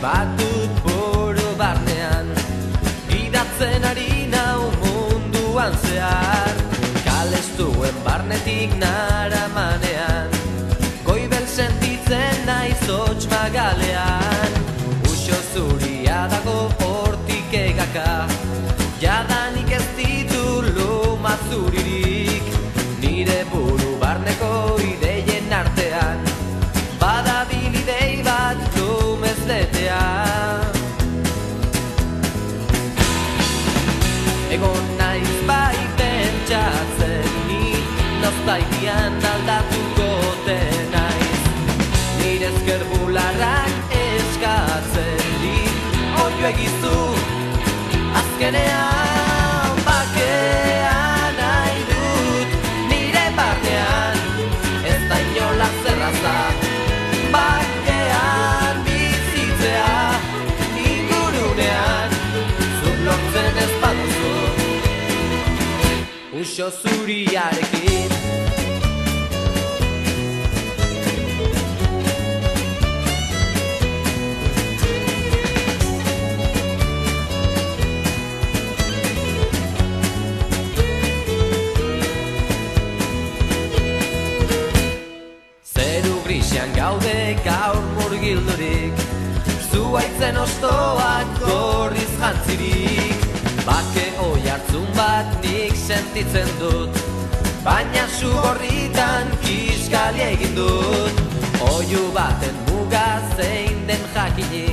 bat dut buru barnean, gidatzen ari nau munduan zehar, kalestuen barnetik naramanean, goibel sentitzen naiz hots magalean, uxo zuria dago hortik egaka, jadanik ez ditu luma zuririk, nire buru barneko ideien artean, badabil idei bat lumez letea. Egon naiz bai pentsatzen ni, nostalgian aldatuko den naiz, nire ezker bularrak eskatzen di, oio egizu azkenean bakea nahi dut, nire barnean ez da inolaz erraza, bakean bizitzea, ingurunean zuk lortzen ez baduzu, uxo zuriarekin. Gaude gaur murgildurik, zuaitzen ostoak gorriz jantzirik, bake oi hartzun bat nik sentitzen dut, baina su gorritan kiskali egin dut, oiu baten muga zein den jakinik.